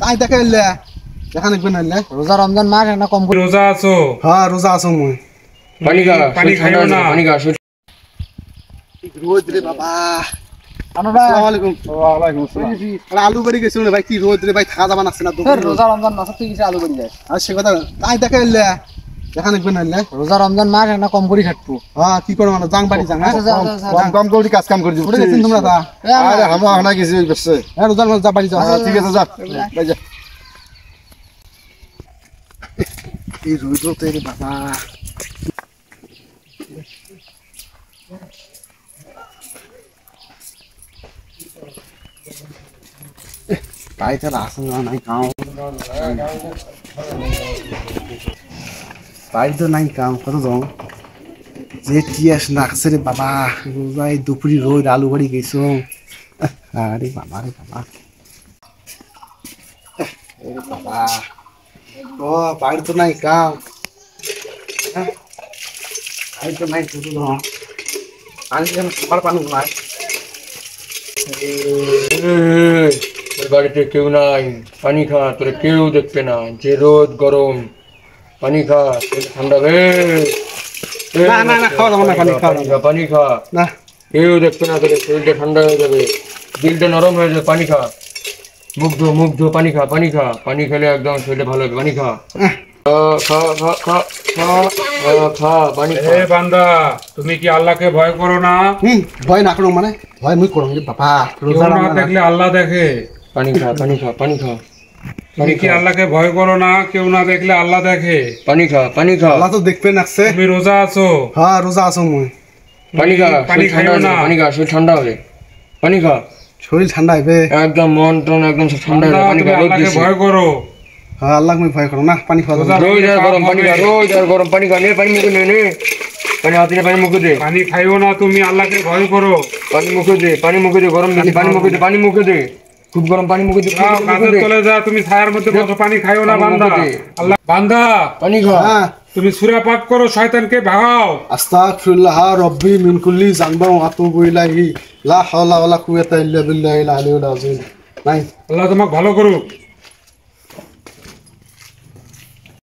তাই দেখে এলে দেখা দেখবেন এলে রোজা রমজান মাস না কম করে রোজা আছো? হ্যাঁ রোজা আছো মুই পানি খাইও না। রোদ রে বাবা। আনোরা আসসালামু আলাইকুম। ওয়ালাইকুম আসসালাম। আরে আলু বাড়ি গেছিল রে ভাই, কি রোদ রে ভাই, থাকা যাবে না না দুপুরে। রোজা রমজান মাস তুই কিছু আলু বাড়ি যায় আর সে কথা তাই দেখে এলে দেখা দেখবেন এলে রোজা রমজান মাস না কম করে খাটবো। হ্যাঁ কি করো মানে জাং বাড়ি জাং। কম কম করে কাজ কাম করে দিও। উঠে গেছেন তোমরা তা? আরে হামা হানা কিছু বেশে। হ্যাঁ রোজার মাস যা বাড়ি যাও। ঠিক আছে যা বাড়ি যা। এই রোদ রে বাবা। তাই তো আসল নাই কাম, তাই তো নাই কাম কত যাও যে টিয়াস নাকছে রে বাবা। রোজাই দুপুরি রোদ আলু বাড়ি গেছো। আরে বাবা রে বাবা, বাবা ও বাড়ি তো নাই কাম, বাড়ি তো নাই শুধু পানি খাবার পানি নাই। বাড়িতে কেউ নাই, পানি খা, তোরে কেউ দেখবে না, যে রোদ গরম, পানি খা, ঠান্ডা রে। না না না খাওয়া যাবে না, পানি খাওয়া যাবে না। পানি খা, না কেউ দেখবে না, তোরে শরীরটা ঠান্ডা হয়ে যাবে, দিলটা নরম হয়ে যাবে। পানি খা, মুখ ধো, পানি খা, পানি খেলে একদম শরীরটা ভালো হবে। পানি খা, খা খা খা খা খা পানি খা। হে বান্দা, তুমি কি আল্লাহকে ভয় করো না? ভয় না করো মানে ভয় মুই করো বাবা। কেউ রোজা না দেখলে আল্লাহ দেখে। পানি খা, পানি খা, পানি খা, তুমি কি আল্লাহকে ভয় করো না? কেউ না দেখলে আল্লাহ দেখে। পানি খা, পানি খা, আল্লাহ তো দেখবে নাকছে। তুমি রোজা আছো? হ্যাঁ রোজা আছো মুই। পানি খা, পানি খাইও না। পানি খা, শরীর ঠান্ডা হবে। পানি খা, শরীর ঠান্ডা হইবে। একদম মন টন একদম সব ঠান্ডা হবে। পানি তুমি খা, রোদ আল্লাহকে বেশি। ভয় করো। হ্যাঁ আল্লাহ মুই ভয় করো না, পানি খাওয়া যাবে না। রোজ আর গরম পানি খা, রোজ আর গরম পানি খা। নে পানি মুখে নে, পানি হাতে পানি মুখে দে, পানি খাইও না, তুমি আল্লাহকে ভয় করো। পানি মুখে দে, গরম বেশি, পানি মুখে দে, খুব গরম পানি মুখে দে, যাও কাজের চলে যা, তুমি ছায়ার মধ্যে বসো, পানি খাইও না বান্দা। আল্লাহ বান্দা, পানি খা। হ্যাঁ তুমি সূরা পাঠ করো, শয়তানকে ভাগাও। আস্তাগফিরুল্লাহ রব্বি মিন কুল্লি যানবা ওয়া আতুবু ইলাইহি লা হাওলা ওয়ালা কুওয়াতা ইল্লা বিল্লাহিল আলিয়্যিল আযীম। নাই আল্লাহ তোমাকে ভালো করুক।